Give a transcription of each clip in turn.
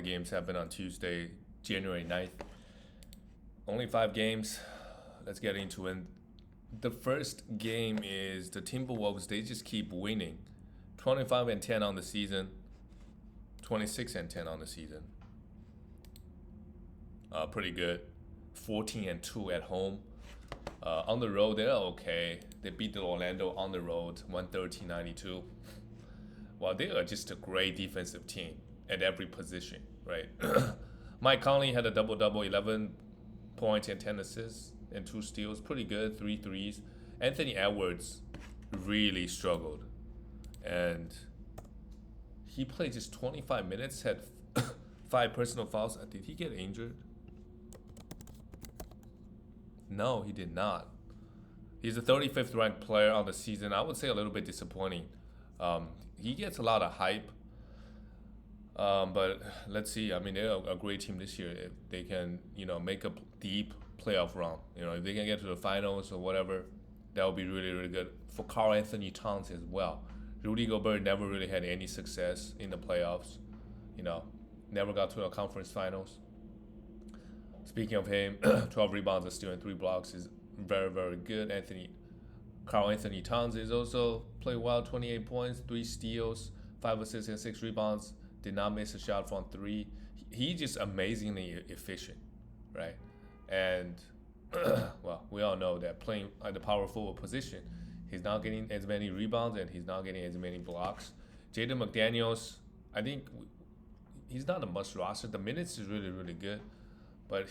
games happened on Tuesday, January 9th. Only 5 games. Let's get into it. The first game is the Timberwolves. They just keep winning. 25-10 on the season. 26-10 on the season. Pretty good. 14-2 at home. On the road, they're okay. They beat the Orlando on the road, 113-92. Well, they are just a great defensive team at every position, right? Mike Conley had a double-double, 11 points and 10 assists and 2 steals. Pretty good, 3 threes. Anthony Edwards really struggled. And he played just 25 minutes, had 5 personal fouls. Did he get injured? No, he did not. He's the 35th ranked player on the season. I would say a little bit disappointing. He gets a lot of hype. But let's see. I mean, they're a great team this year. If they can, make a deep playoff run, if they can get to the finals or whatever, that would be really, really good for Karl Anthony Towns as well. Rudy Gobert never really had any success in the playoffs. Never got to the conference finals. Speaking of him, 12 rebounds, a steal, and 3 blocks is very, very good. Karl Anthony Towns is also played well, 28 points, 3 steals, 5 assists, and 6 rebounds. Did not miss a shot from 3. He's just amazingly efficient, right? And, well, we all know that playing at the power forward position, he's not getting as many rebounds and he's not getting as many blocks. Jaden McDaniels, I think he's not a must roster. The minutes is really, really good. But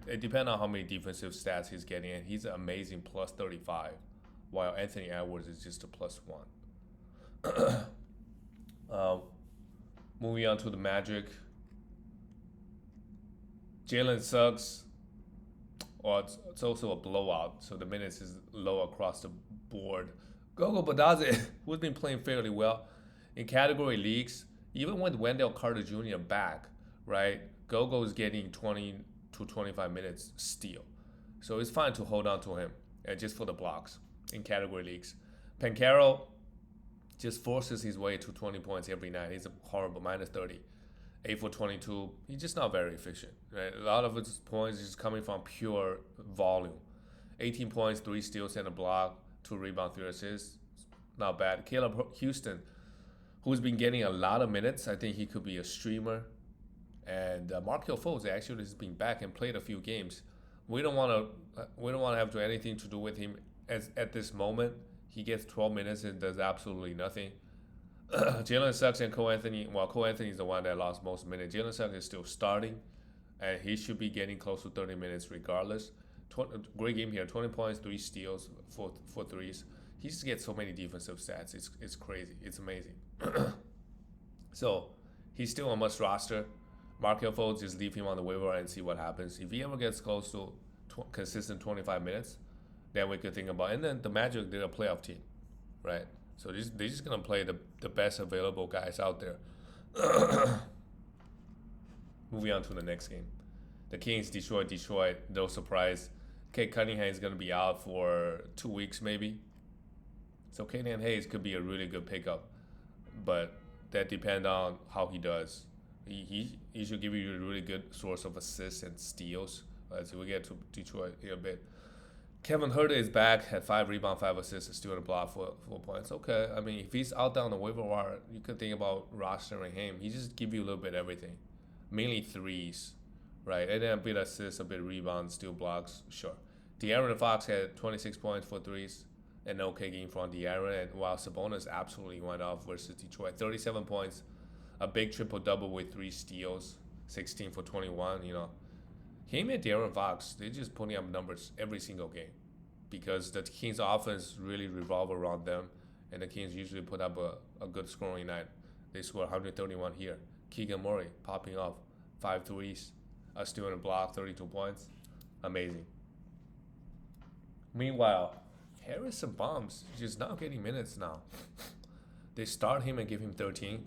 it depends on how many defensive stats he's getting, and he's an amazing plus 35, while Anthony Edwards is just a plus 1. Moving on to the Magic. Jalen Suggs, it's also a blowout, so the minutes is low across the board. Gogo Badaze, who's been playing fairly well in category leagues, even with Wendell Carter Jr. back, right? Gogo is getting 20 to 25 minutes still. So it's fine to hold on to him just for the blocks in category leagues. Pancaro just forces his way to 20 points every night. He's a horrible minus 30. 8 for 22. He's just not very efficient. Right? A lot of his points is coming from pure volume. 18 points, 3 steals, and a block, 2 rebounds, 3 assists. Not bad. Caleb Houston, who's been getting a lot of minutes. I think he could be a streamer. And Markelle Fultz actually has been back and played a few games. We don't want to have anything to do with him at this moment. He gets 12 minutes and does absolutely nothing. Jalen Suggs and Cole Anthony. Well, Cole Anthony is the one that lost most minutes. Jalen Suggs is still starting, and he should be getting close to 30 minutes regardless. Great game here. 20 points, 3 steals, 4 threes. He just gets so many defensive stats. It's crazy. It's amazing. So he's still a must roster. Markelle Fultz, just leave him on the waiver and see what happens. If he ever gets close to consistent 25 minutes, then we could think about it. And then the Magic, they're a playoff team, right? So they're just going to play the best available guys out there. Moving on to the next game. The Kings, Detroit. No surprise. Kate Cunningham is going to be out for 2 weeks maybe. So Killian Hayes could be a really good pickup. But that depends on how he does. He should give you a really good source of assists and steals. So we'll get to Detroit here a bit. Kevin Huerter is back, had 5 rebounds, 5 assists, a steal, and a block for 4 points. Okay, I mean, if he's out down the waiver wire, you could think about rostering him. He just give you a little bit of everything. Mainly threes, right? And then a bit of assists, a bit of rebounds, steal, blocks, sure. De'Aaron Fox had 26 points for threes. An okay game from De'Aaron, and while Sabonis absolutely went off versus Detroit. 37 points. A big triple-double with 3 steals, 16 for 21, Him and De'Aaron Fox, they're just putting up numbers every single game because the Kings' offense really revolve around them, and the Kings usually put up a good scoring night. They scored 131 here. Keegan Murray popping off, 5 threes, a steal and a block, 32 points. Amazing. Meanwhile, Harrison Barnes just not getting minutes now. They start him and give him 13.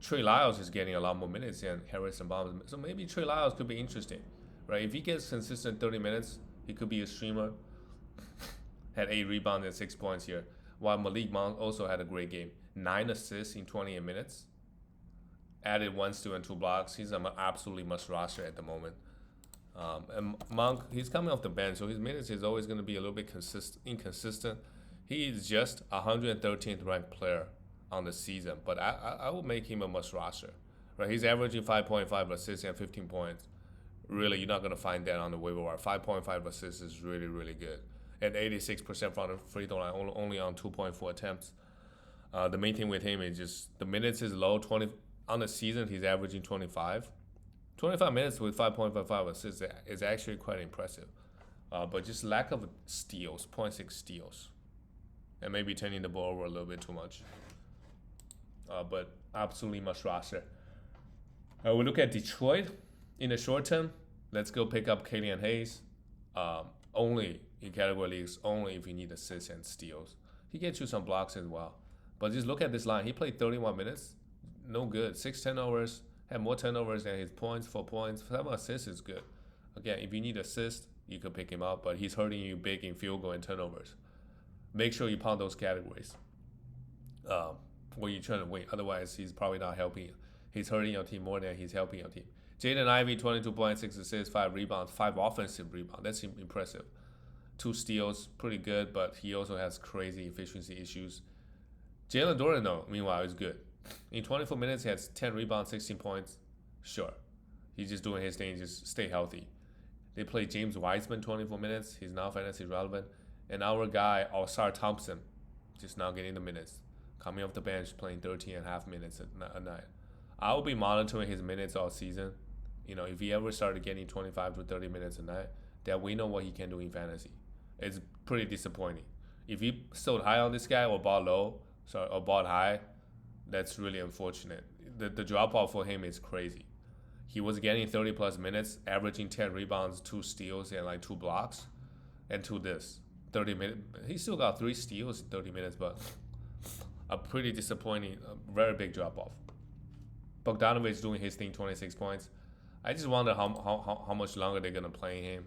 Trey Lyles is getting a lot more minutes than Harrison Barnes. So maybe Trey Lyles could be interesting, right? If he gets consistent 30 minutes, he could be a streamer. Had 8 rebounds and 6 points here. While Malik Monk also had a great game. 9 assists in 28 minutes. added 1 steal and 2 blocks. He's an absolutely must roster at the moment. And Monk, he's coming off the bench, so his minutes is always going to be a little bit inconsistent. He is just 113th ranked player on the season, but I will make him a must roster. Right? He's averaging 5.5 assists and 15 points. Really, you're not going to find that on the waiver wire. 5.5 assists is really, really good. At 86% from the free throw line, only on 2.4 attempts. The main thing with him is just the minutes is low. 20 on the season, he's averaging 25. 25 minutes with 5.55 assists is actually quite impressive. But just lack of steals, 0.6 steals. And maybe turning the ball over a little bit too much. But absolutely must roster. We look at Detroit in the short term. Let's go pick up Killian Hayes. Only in category leagues, only if you need assists and steals. He gets you some blocks as well. But just look at this line. He played 31 minutes. No good. 6 turnovers. Had more turnovers than his points. 4 points. 7 assists is good. Again, if you need assists, you could pick him up. But he's hurting you big in field goal and turnovers. Make sure you pound those categories when you're trying to win. Otherwise, he's probably not helping you. He's hurting your team more than he's helping your team. Jaden Ivey, 22 points, 6 assists, 5 rebounds, 5 offensive rebounds. That's impressive. 2 steals, pretty good, but he also has crazy efficiency issues. Jalen Duren, though, meanwhile, is good. In 24 minutes, he has 10 rebounds, 16 points. Sure. He's just doing his thing, just stay healthy. They play James Wiseman 24 minutes. He's now fantasy relevant. And our guy, Osar Thompson, just now getting the minutes. Coming off the bench, playing 13.5 minutes a night. I will be monitoring his minutes all season. You know, if he ever started getting 25 to 30 minutes a night, then we know what he can do in fantasy. It's pretty disappointing. If he sold high on this guy or bought low, or bought high, that's really unfortunate. The drop off for him is crazy. He was getting 30 plus minutes, averaging 10 rebounds, 2 steals, and like 2 blocks, and to this 30 minutes. He still got 3 steals in 30 minutes, but a pretty disappointing, very big drop off. Bogdanovic doing his thing, 26 points. I just wonder how much longer they're gonna play him,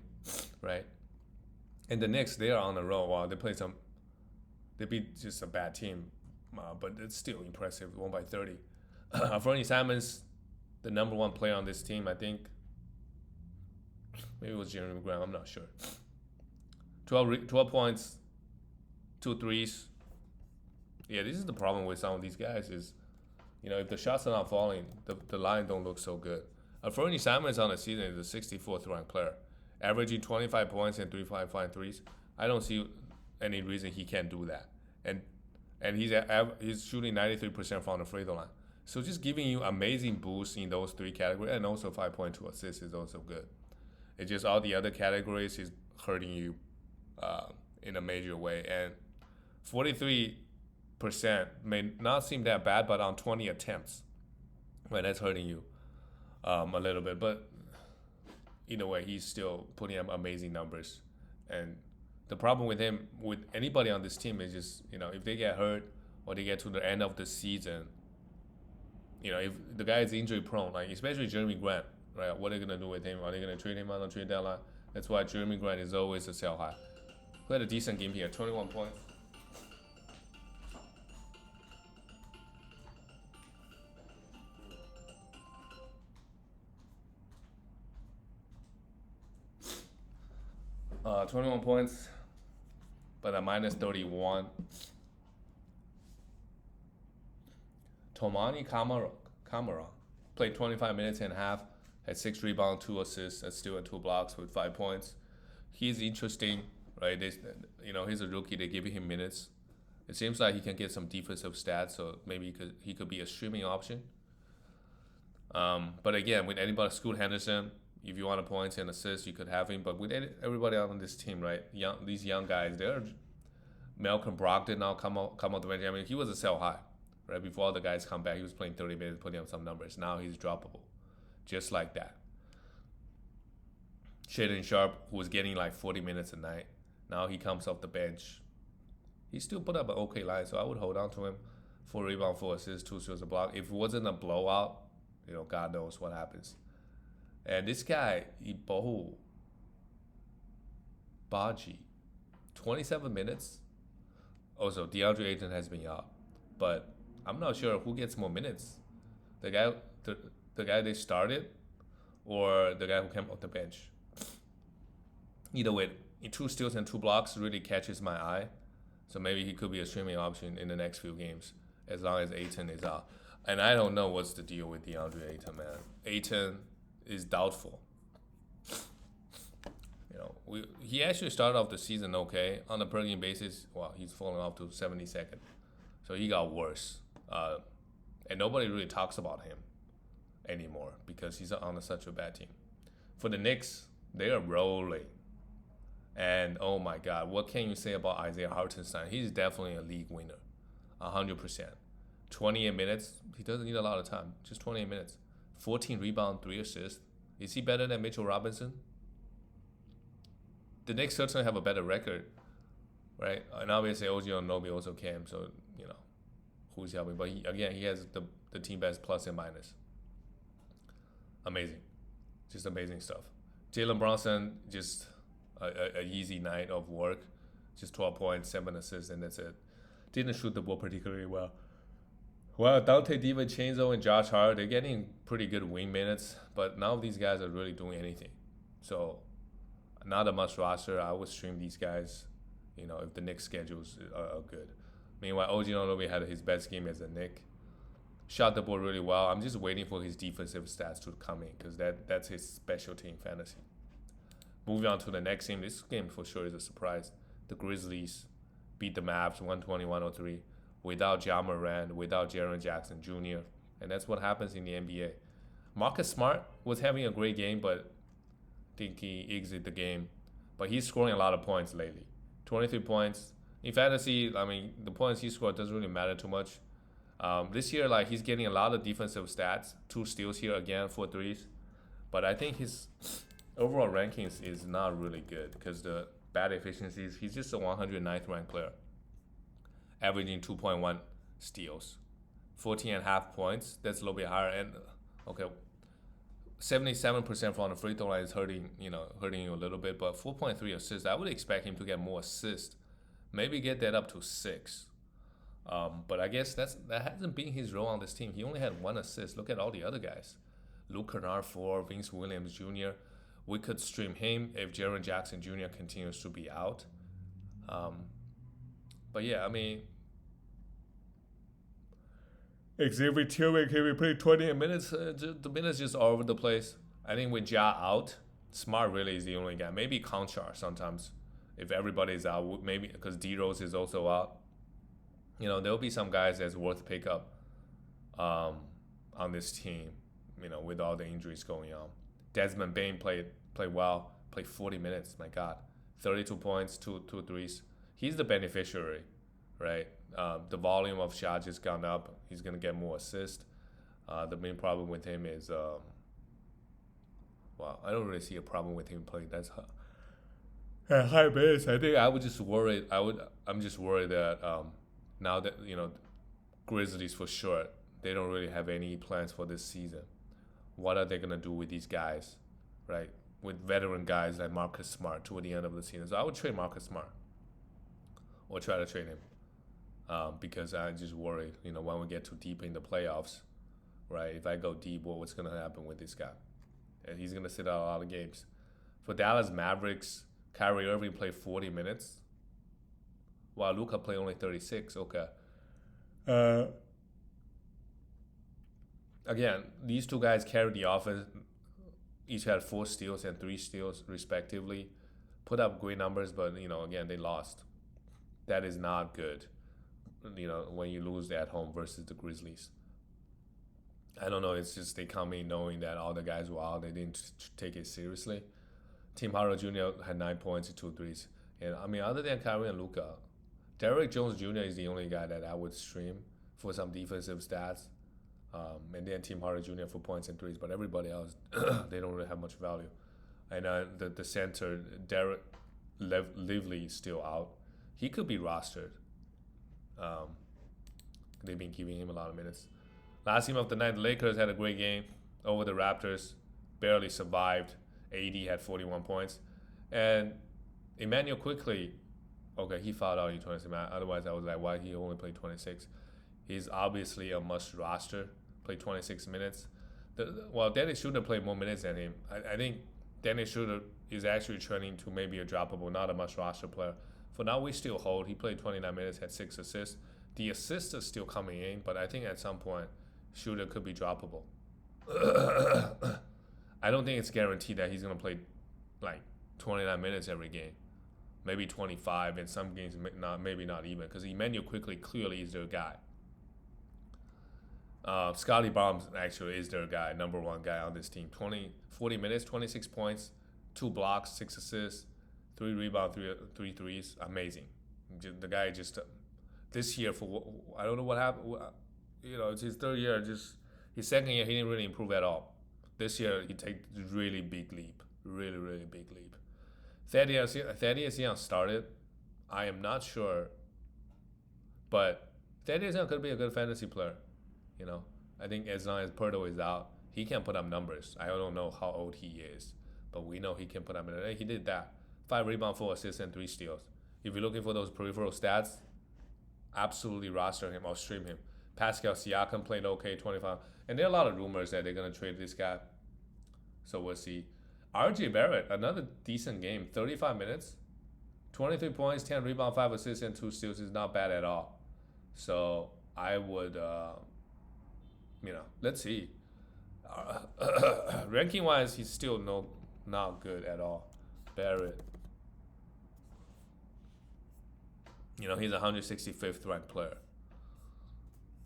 right? And the Knicks, they are on the road. Wow, they beat just a bad team, but it's still impressive. Won by 30. Fernie Simons, the number 1 player on this team, I think. Maybe it was Jeremy Grant. I'm not sure. 12 points, 2 threes. Yeah, this is the problem with some of these guys is, you know, if the shots are not falling, the line don't look so good. Fernie Simons on the season is a 64th ranked player, averaging 25 points and 3.5 threes. I don't see any reason he can't do that. And he's shooting 93% from the free throw line. So just giving you amazing boosts in those 3 categories, and also 5.2 assists is also good. It's just all the other categories is hurting you in a major way. And 43% may not seem that bad, but on 20 attempts, right, that's hurting you a little bit. But either way, he's still putting up amazing numbers. And the problem with him, with anybody on this team, is just, you know, if they get hurt or they get to the end of the season, you know, if the guy is injury prone, like especially Jeremy Grant, right? What are they gonna do with him? Are they gonna trade him on the trade deadline? That's why Jeremy Grant is always a sell high. We had a decent game here, 21 points. Uh, 21 points, but a minus 31. Tomani Kamara played 25 minutes and a half, had 6 rebounds, 2 assists, and still had 2 blocks with 5 points. He's interesting, right? He's a rookie. They're giving him minutes. It seems like he can get some defensive stats, so maybe he could be a streaming option. But again, with anybody, Scoot Henderson, if you want points and assists, you could have him. But with everybody on this team, right? These young guys, Malcolm Brogdon now come out the bench. I mean, he was a sell high, right? Before the guys come back, he was playing 30 minutes, putting up some numbers. Now he's droppable, just like that. Shaden Sharp, who was getting like 40 minutes a night, now he comes off the bench. He still put up an okay line, so I would hold on to him. 4 rebounds, 4 assists, 2 steals, a block. If it wasn't a blowout, God knows what happens. And this guy, Ibohu Baji, 27 minutes. Also, DeAndre Ayton has been out. But I'm not sure who gets more minutes. The guy the, the guy they started or the guy who came off the bench. Either way, 2 steals and 2 blocks really catches my eye. So maybe he could be a streaming option in the next few games as long as Ayton is out. And I don't know what's the deal with DeAndre Ayton, man. Ayton is doubtful. He actually started off the season okay on a per game basis. Well, he's falling off to 72nd, so he got worse. And nobody really talks about him anymore because he's on such a bad team. For the Knicks, they are rolling. And oh my God, what can you say about Isaiah Hartenstein? He's definitely a league winner, 100%. 28 minutes, he doesn't need a lot of time, just 28 minutes. 14 rebounds, 3 assists. Is he better than Mitchell Robinson? The Knicks certainly have a better record, right? And obviously OG Anunoby also came, so who's helping? But he has the team best plus and minus. Amazing, just amazing stuff. Jalen Brunson, just a easy night of work, just 12 points, 7 assists, and that's it. Didn't shoot the ball particularly well. Well, Dante DiVincenzo and Josh Hart, they're getting pretty good wing minutes, but none of these guys are really doing anything. So not a much roster. I would stream these guys, if the Knicks schedules are good. Meanwhile, OG Anunoby had his best game as a Knick. Shot the ball really well. I'm just waiting for his defensive stats to come in because that's his specialty in fantasy. Moving on to the next game. This game for sure is a surprise. The Grizzlies beat the Mavs 120-103 without Ja Morant, without Jaren Jackson Jr. And that's what happens in the NBA. Marcus Smart was having a great game, but I think he exited the game. But he's scoring a lot of points lately. 23 points. In fantasy, the points he scored doesn't really matter too much. This year, he's getting a lot of defensive stats. 2 steals here again, 4 threes. But I think his overall rankings is not really good because the bad efficiencies, he's just a 109th ranked player. Averaging 2.1 steals. 14.5 points. That's a little bit higher. And, 77% from the free throw line is hurting you a little bit. But 4.3 assists, I would expect him to get more assists. Maybe get that up to 6. But I guess that hasn't been his role on this team. He only had 1 assist. Look at all the other guys. Luke Kennard 4, Vince Williams Jr. We could stream him if Jaren Jackson Jr. continues to be out. But yeah, Xavier Tillman can be playing 28 minutes. The minutes just all over the place. I think with Ja out, Smart really is the only guy. Maybe Conchar sometimes. If everybody's out, maybe because D-Rose is also out. There'll be some guys that's worth pick up on this team, with all the injuries going on. Desmond Bane played well, played 40 minutes, my God. 32 points, 2 threes. He's the beneficiary, right? The volume of shots has gone up. He's going to get more assists. The main problem with him is, I don't really see a problem with him playing that high minutes. I think I'm just worried that now that, Grizzlies for sure, they don't really have any plans for this season. What are they going to do with these guys, right? With veteran guys like Marcus Smart toward the end of the season. So I would trade Marcus Smart or try to trade him because I'm just worried, when we get too deep in the playoffs, right? If I go deep, what's going to happen with this guy? And he's going to sit out a lot of games. For Dallas Mavericks, Kyrie Irving played 40 minutes, while Luka played only 36. Okay. Again, these two guys carried the offense. Each had 4 steals and 3 steals, respectively. Put up great numbers, but, again, they lost. That is not good, when you lose at home versus the Grizzlies. I don't know. It's just they come in knowing that all the guys were out. They didn't take it seriously. Tim Hardaway Jr. had 9 points and 2 threes. And, other than Kyrie and Luka, Derrick Jones Jr. is the only guy that I would stream for some defensive stats. And then Tim Hardaway Jr. for points and threes. But everybody else, they don't really have much value. And the center, Derek Lively, is still out. He could be rostered. They've been giving him a lot of minutes. Last game of the night, the Lakers had a great game over the Raptors. Barely survived. AD had 41 points. And Emmanuel Quickly, he fouled out in 26. Otherwise, I was like, why he only played 26? He's obviously a must roster. Played 26 minutes. Well, Dennis Schroeder played more minutes than him. I think Dennis Schroeder is actually trending to maybe a droppable, not a much roster player. For now, we still hold. He played 29 minutes, had 6 assists. The assists are still coming in, but I think at some point, Schroeder could be droppable. I don't think it's guaranteed that he's going to play like 29 minutes every game. Maybe 25, in some games, maybe not even, because Emmanuel quickly clearly is their guy. Scotty Barnes actually is their guy, number one guy on this team. 40 minutes, 26 points, 2 blocks, 6 assists, 3 rebounds, 3 threes. Amazing. The guy just this year I don't know what happened. It's his third year. Just his second year, he didn't really improve at all. This year, he takes really big leap, really really big leap. Thaddeus Young started. I am not sure, but Thaddeus Young could be a good fantasy player. I think as long as Pirtle is out, he can put up numbers. I don't know how old he is, but we know he can put up. He did that. 5 rebounds, 4 assists, and 3 steals. If you're looking for those peripheral stats, absolutely roster him or stream him. Pascal Siakam played okay, 25. And there are a lot of rumors that they're going to trade this guy. So we'll see. RJ Barrett, another decent game. 35 minutes, 23 points, 10 rebounds, 5 assists, and 2 steals is not bad at all. So I would, let's see. Ranking-wise, he's still not good at all. Barrett. He's 165th ranked player.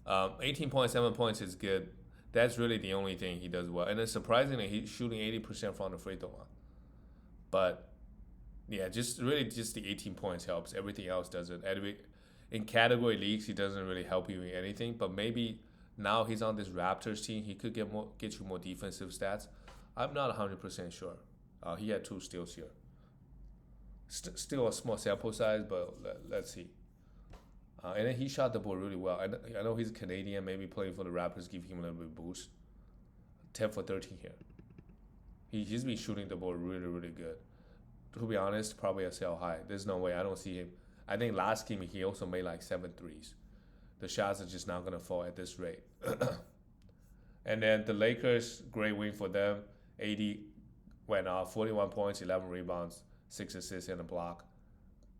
18.7 points is good. That's really the only thing he does well. And then surprisingly, he's shooting 80% from the free throw line. But yeah, just the 18 points helps. Everything else doesn't. In category leagues, he doesn't really help you in anything. But maybe now he's on this Raptors team, he could get you more defensive stats. I'm not 100% sure. He had 2 steals here. Still a small sample size, but let's see. And then he shot the ball really well. I know he's Canadian, maybe playing for the Raptors, give him a little bit of boost. 10 for 13 here. He's been shooting the ball really, really good. To be honest, probably a sell high. There's no way. I don't see him. I think last game he also made like 7 threes. The shots are just not going to fall at this rate. And then the Lakers, great win for them. AD went off, 41 points, 11 rebounds, 6 assists and a block.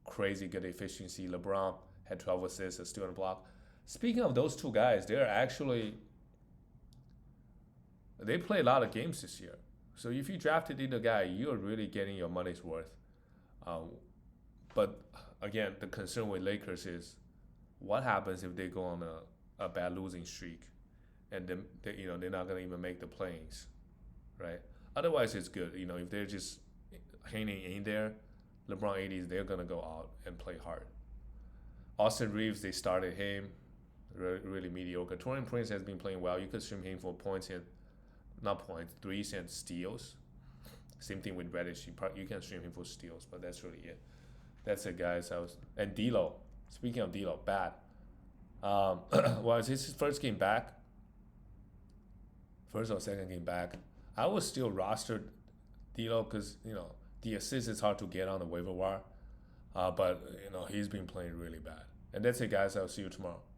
Crazy good efficiency. LeBron had 12 assists, a steal and a block. Speaking of those two guys, they play a lot of games this year. So if you drafted either guy, you're really getting your money's worth. But again, the concern with Lakers is what happens if they go on a bad losing streak, and then they're not gonna even make the plays, right? Otherwise, it's good. If they're just hanging in there, LeBron 80s, they're gonna go out and play hard. Austin Reeves, they started him, really mediocre. Taurean Prince has been playing well. You could stream him for threes and steals. Same thing with Reddish. You can stream him for steals, but that's really it. That's it, guys. And D'Lo. Speaking of D'Lo, bad. Well, it's his first game back. First or second game back. I was still rostered D'Lo because the assist is hard to get on the waiver wire. But he's been playing really bad. And that's it, guys. I'll see you tomorrow.